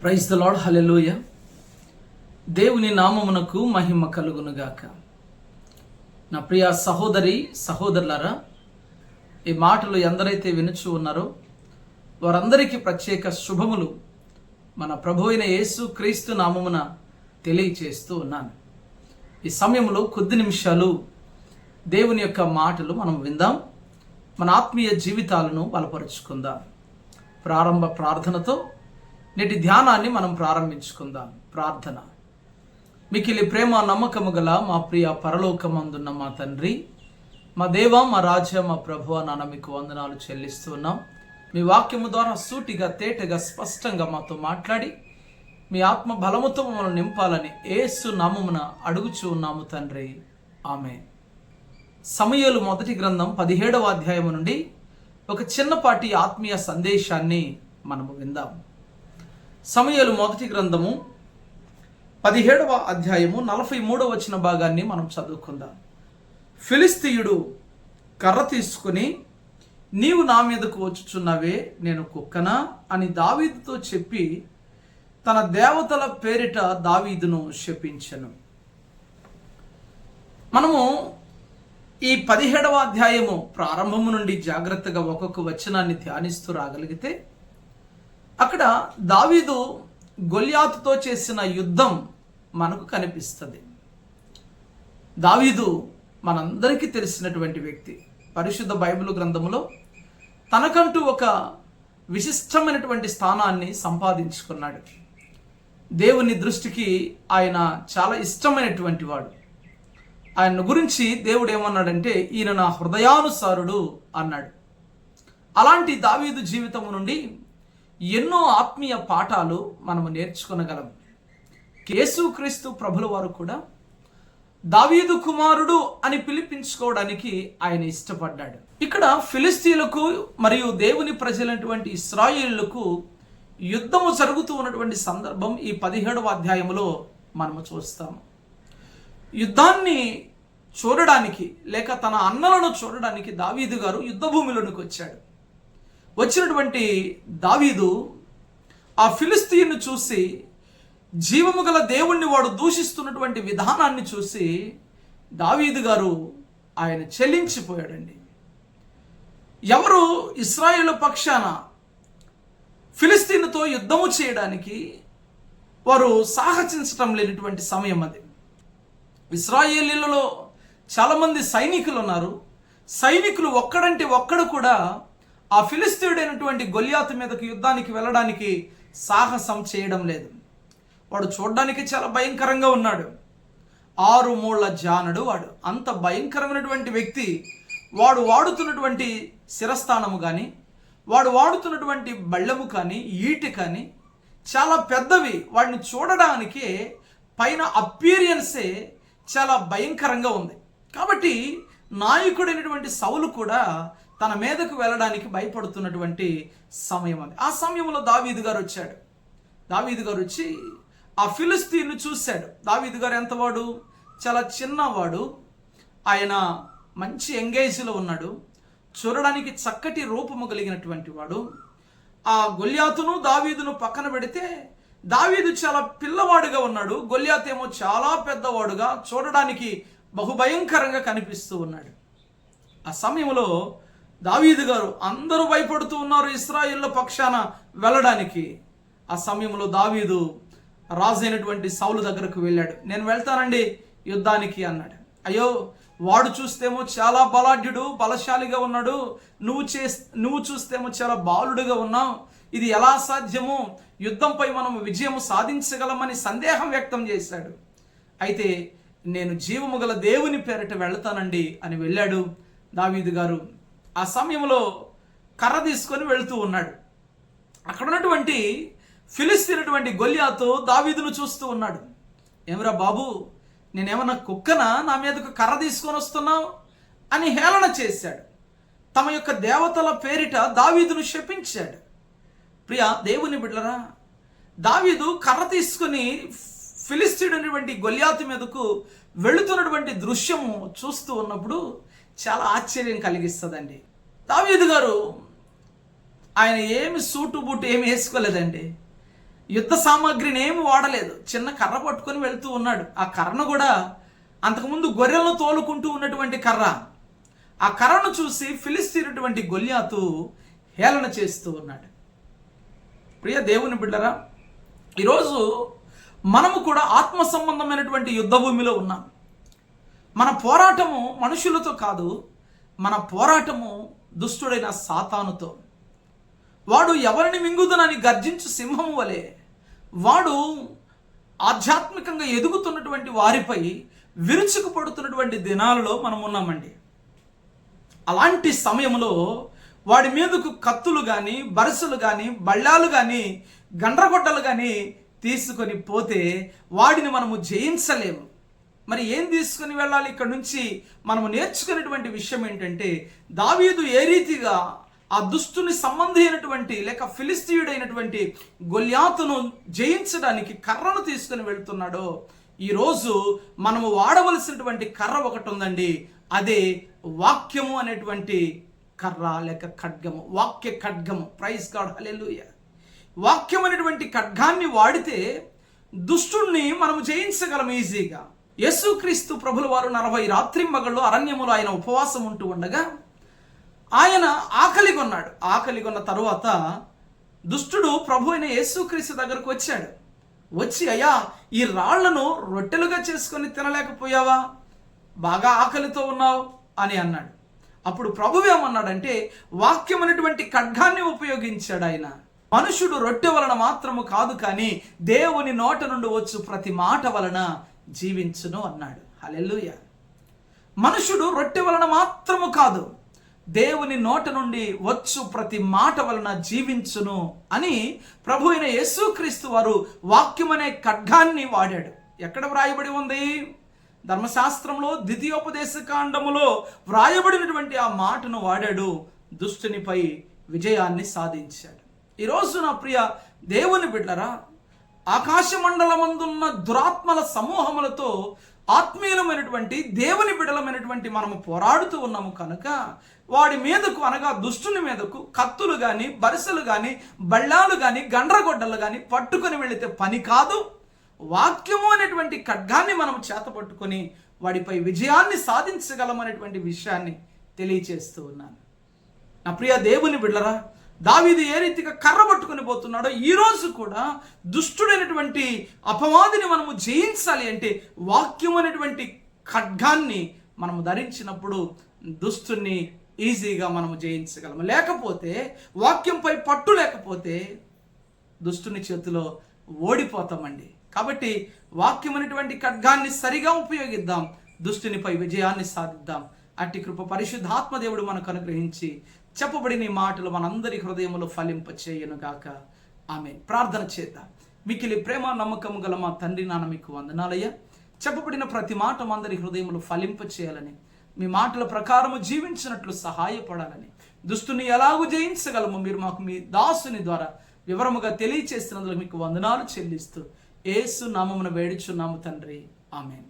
Praise the lord, హల్లెలూయా. దేవుని నామమునకు మహిమ కలుగునుగాక. నా ప్రియ సహోదరి సహోదరులారా, ఈ మాటలు ఎందరైతే వినుచు ఉన్నారో వారందరికీ ప్రత్యేక శుభములు మన ప్రభు అయిన యేసు క్రీస్తు నామమున తెలియచేస్తూ ఉన్నాను. ఈ సమయంలో కొద్ది నిమిషాలు దేవుని యొక్క మాటలు మనం విందాం, మన ఆత్మీయ జీవితాలను బలపరుచుకుందాం. ప్రారంభ ప్రార్థనతో నేటి ధ్యానాన్ని మనం ప్రారంభించుకుందాం. ప్రార్థన. మికిలి ప్రేమ నమ్మకము గల మా ప్రియ పరలోకమందున్న మా తండ్రి, మా దేవ, మా రాజా, మా ప్రభువా, నాన్న మీకు వందనాలు చెల్లిస్తున్నాం. మీ వాక్యము ద్వారా సూటిగా తేటగా స్పష్టంగా మాతో మాట్లాడి మీ ఆత్మ బలముతో మమ్మల్ని నింపాలని యేసు నామమున అడుగుచూ ఉన్నాము తండ్రి, ఆమేన్. సమూయేలు మొదటి గ్రంథం 17వ అధ్యాయము నుండి ఒక చిన్నపాటి ఆత్మీయ సందేశాన్ని మనము విందాం. సమూయేలు మొదటి గ్రంథము 17వ అధ్యాయము 43వ వచన భాగాన్ని మనం చదువుకుందాం. ఫిలిస్తీయుడు కర్ర తీసుకుని, నీవు నా మీదకు వచ్చుచున్నావే, నేను కుక్కనా అని దావీదుతో చెప్పి తన దేవతల పేరిట దావీదును శపించెను. మనము ఈ 17వ అధ్యాయము ప్రారంభము నుండి జాగ్రత్తగా ఒక్కొక్క వచనాన్ని ధ్యానిస్తూ రాగలిగితే అక్కడ దావీదు గొల్యాతుతో చేసిన యుద్ధం మనకు కనిపిస్తుంది. దావీదు మనందరికీ తెలిసినటువంటి వ్యక్తి. పరిశుద్ధ బైబిల్ గ్రంథములో తనకంటూ ఒక విశిష్టమైనటువంటి స్థానాన్ని సంపాదించుకున్నాడు. దేవుని దృష్టికి ఆయన చాలా ఇష్టమైనటువంటి వాడు. ఆయన గురించి దేవుడు ఏమన్నాడంటే, ఈయన నా హృదయానుసారుడు అన్నాడు. అలాంటి దావీదు జీవితం నుండి ఎన్నో ఆత్మీయ పాఠాలు మనము నేర్చుకొనగలం. యేసుక్రీస్తు ప్రభుల వారు కూడా దావీదు కుమారుడు అని పిలిపించుకోవడానికి ఆయన ఇష్టపడ్డాడు. ఇక్కడ ఫిలిస్తీయులకు మరియు దేవుని ప్రజలైనటువంటి ఇశ్రాయేలులకు యుద్ధము జరుగుతూ ఉన్నటువంటి సందర్భం ఈ 17వ అధ్యాయంలో మనము చూస్తాము. యుద్ధాన్ని చూడడానికి లేక తన అన్నలను చూడడానికి దావీదు గారు యుద్ధ భూమిలోనికి వచ్చాడు. వచ్చినటువంటి దావీదు ఆ ఫిలిస్తీయుని చూసి, జీవము గల దేవుణ్ణి వాడు దూషిస్తున్నటువంటి విధానాన్ని చూసి దావీదు గారు ఆయన చెల్లించిపోయాడండి. ఎవరు ఇశ్రాయేలు పక్షాన ఫిలిస్తీన్తో యుద్ధము చేయడానికి వారు సాహసించటం లేనటువంటి సమయం అది. ఇశ్రాయేలీలలో చాలామంది సైనికులు ఉన్నారు. సైనికులు ఒక్కడంటే ఒక్కడు కూడా ఆ ఫిలిస్తీయుడైనటువంటి గొల్యాతు మీదకి యుద్ధానికి వెళ్ళడానికి సాహసం చేయడం లేదు. వాడు చూడడానికి చాలా భయంకరంగా ఉన్నాడు. 6 మూళ్ల జానడు వాడు. అంత భయంకరమైనటువంటి వ్యక్తి. వాడు వాడుతున్నటువంటి శిరస్థానము కానీ, వాడు వాడుతున్నటువంటి బళ్ళెము కానీ, ఈటి కానీ చాలా పెద్దవి. వాడిని చూడడానికే పైన అపీరియన్సే చాలా భయంకరంగా ఉంది. కాబట్టి నాయకుడైనటువంటి సౌలు కూడా తన మీదకు వెళ్ళడానికి భయపడుతున్నటువంటి సమయం అది. ఆ సమయంలో దావీదు గారు వచ్చాడు. దావీదు గారు వచ్చి ఆ ఫిలిస్తీన్ను చూశాడు. దావీదు గారు ఎంతవాడు? చాలా చిన్నవాడు. ఆయన మంచి ఎంగేజ్లో ఉన్నాడు. చూడడానికి చక్కటి రూపము కలిగినటువంటి వాడు. ఆ గొల్యాతును దావీదును పక్కన పెడితే దావీదు చాలా పిల్లవాడుగా ఉన్నాడు. గొల్యాతు ఏమో చాలా పెద్దవాడుగా, చూడడానికి బహుభయంకరంగా కనిపిస్తూ ఉన్నాడు. ఆ సమయంలో దావీదు గారు, అందరూ భయపడుతూ ఉన్నారు ఇశ్రాయేలు పక్షాన వెళ్ళడానికి. ఆ సమయంలో దావీదు రాజైనటువంటి సౌలు దగ్గరకు వెళ్ళాడు. నేను వెళ్తానండి యుద్ధానికి అన్నాడు. అయ్యో, వాడు చూస్తేమో చాలా బలాఢ్యుడు, బలశాలిగా ఉన్నాడు. నువ్వు చూస్తేమో చాలా బాలుడుగా ఉన్నావు. ఇది ఎలా సాధ్యము? యుద్ధంపై మనం విజయం సాధించగలమని సందేహం వ్యక్తం చేశాడు. అయితే నేను జీవము గల దేవుని పేరిట వెళ్తానండి అని వెళ్ళాడు దావీదు గారు. ఆ సమయంలో కర్ర తీసుకొని వెళుతూ ఉన్నాడు. అక్కడ ఉన్నటువంటి ఫిలిస్తీయుడైనటువంటి గొల్యాతు దావీదును చూస్తూ ఉన్నాడు. ఏమరా బాబు, నేనేమన్నా కుక్కనా, నా మీదకు కర్ర తీసుకొని వస్తున్నావు అని హేళన చేశాడు. తమ యొక్క దేవతల పేరిట దావీదును శపించాడు. ప్రియ దేవుని బిడ్డలారా, దావీదు కర్ర తీసుకుని ఫిలిస్తీయుడైనటువంటి గొల్యాతు మీదకు వెళుతున్నటువంటి దృశ్యము చూస్తూ ఉన్నప్పుడు చాలా ఆశ్చర్యం కలిగిస్తుందండి. దావీదు గారు ఆయన ఏమి సూటు బూటు ఏమి వేసుకోలేదండి. యుద్ధ సామాగ్రిని ఏమి వాడలేదు, చిన్న కర్ర పట్టుకొని వెళ్తూ ఉన్నాడు. ఆ కర్రను కూడా అంతకుముందు గొర్రెలను తోలుకుంటూ ఉన్నటువంటి కర్ర. ఆ కర్రను చూసి ఫిలిస్తీయుడైనటువంటి గొల్యాతు హేళన చేస్తూ ఉన్నాడు. ప్రియ దేవుని బిడ్డరా, ఈరోజు మనము కూడా ఆత్మ సంబంధమైనటువంటి యుద్ధ భూమిలో ఉన్నాం. మన పోరాటము మనుషులతో కాదు, మన పోరాటము దుష్టుడైన సాతానుతో. వాడు ఎవరిని మింగుదనని గర్జించు సింహము వలె వాడు ఆధ్యాత్మికంగా ఎదుగుతున్నటువంటి వారిపై విరుచుకుపడుతున్నటువంటి దినాలలో మనం ఉన్నామండి. అలాంటి సమయంలో వాడి మీదకు కత్తులు కానీ, బరసలు కానీ, బళ్ళాలు కానీ, గండ్రగొడ్డలు కానీ తీసుకొని పోతే వాడిని మనము జయించలేము. మరి ఏం తీసుకుని వెళ్ళాలి? ఇక్కడ నుంచి మనము నేర్చుకునేటువంటి విషయం ఏంటంటే, దావీదు ఏ రీతిగా ఆ దుష్టుని సంబంధి అయినటువంటి లేక ఫిలిస్తీయుడైనటువంటి గొల్యాతును జయించడానికి కర్రను తీసుకుని వెళ్తున్నాడో, ఈరోజు మనము వాడవలసినటువంటి కర్ర ఒకటి ఉందండి. అదే వాక్యము అనేటువంటి కర్ర లేక ఖడ్గము, వాక్య ఖడ్గము. ప్రైజ్ గాడ్, హల్లెలూయా. వాక్యం అనేటువంటి ఖడ్గాన్ని వాడితే దుష్టుణ్ణి మనము జయించగలం ఈజీగా. యేసుక్రీస్తు ప్రభుల వారు 40 రాత్రింబగళ్ళు అరణ్యములో ఆయన ఉపవాసం ఉంటూ ఉండగా ఆయన ఆకలిగొన్నాడు. ఆకలిగొన్న తరువాత దుష్టుడు ప్రభు అయిన యేసుక్రీస్తు దగ్గరకు వచ్చాడు. వచ్చి, అయ్యా, ఈ రాళ్లను రొట్టెలుగా చేసుకొని తినలేకపోయావా? బాగా ఆకలితో ఉన్నావు అని అన్నాడు. అప్పుడు ప్రభువు ఏమన్నాడంటే, వాక్యం అనేటువంటి ఖడ్గాన్ని ఉపయోగించాడు ఆయన. మనుషుడు రొట్టె వలన మాత్రము కాదు, కానీ దేవుని నోట నుండి వచ్చు ప్రతి మాట వలన జీవించును అన్నాడు. హల్లెలూయా. మనుషుడు రొట్టె వలన మాత్రము కాదు, దేవుని నోట నుండి వచ్చు ప్రతి మాట వలన జీవించును అని ప్రభు అయిన యేసుక్రీస్తు వారు వాక్యం అనే ఖడ్గాన్ని వాడాడు. ఎక్కడ వ్రాయబడి ఉంది? ధర్మశాస్త్రంలో ద్వితీయోపదేశ కాండములో వ్రాయబడినటువంటి ఆ మాటను వాడాడు. దుష్టునిపై విజయాన్ని సాధించాడు. ఈరోజు నా ప్రియ దేవుని బిడ్డరా, ఆకాశమండలమందున్న దురాత్మల సమూహములతో ఆత్మీయులమైనటువంటి దేవుని బిడ్డలమైనటువంటి మనము పోరాడుతూ ఉన్నాము కనుక వాడి మీదకు, అనగా దుష్టుని మీదకు కత్తులు కానీ, బరిసెలు కానీ, బళ్ళాలు కానీ, గండ్రగొడ్డలు కానీ పట్టుకొని వెళితే పని కాదు. వాక్యము అనేటువంటి ఖడ్గాన్ని మనం చేతపట్టుకొని వాడిపై విజయాన్ని సాధించగలమనేటువంటి విషయాన్ని తెలియచేస్తూ ఉన్నాను. నా ప్రియ దేవుని బిడ్డరా, దావీదు ఏ రీతిగా కర్ర పట్టుకొని పోతున్నాడో ఈరోజు కూడా దుష్టుడైనటువంటి అపవాదిని మనము జయించాలి అంటే వాక్యం అనేటువంటి ఖడ్గాన్ని మనము ధరించినప్పుడు దుష్టుని ఈజీగా మనము జయించగలము. లేకపోతే, వాక్యంపై పట్టు లేకపోతే దుష్టుని చేతిలో ఓడిపోతామండి. కాబట్టి వాక్యం అనేటువంటి ఖడ్గాన్ని సరిగా ఉపయోగిద్దాం, దుష్టునిపై విజయాన్ని సాధిద్దాం. అట్టి కృప పరిశుద్ధాత్మ దేవుడు మనకు అనుగ్రహించి చెప్పబడిన మాటలు మనందరి హృదయములో ఫలింప చేయను గాక. ఆమేన్. ప్రార్థన చేద్దాం. మికిలి ప్రేమ నమ్మకము గల మా తండ్రి, నాన్న మీకు వందనాలయ్యా. చెప్పబడిన ప్రతి మాట అందరి హృదయములు ఫలింప చేయాలని, మీ మాటల ప్రకారము జీవించినట్లు సహాయపడాలని, దుష్టుని ఎలాగూ జయించగలము మీరు మాకు మీ దాసుని ద్వారా వివరముగా తెలియచేస్తున్నందుకు మీకు వందనాలు చెల్లిస్తూ యేసు నామమున వేడుచున్నాము తండ్రి. ఆమేన్.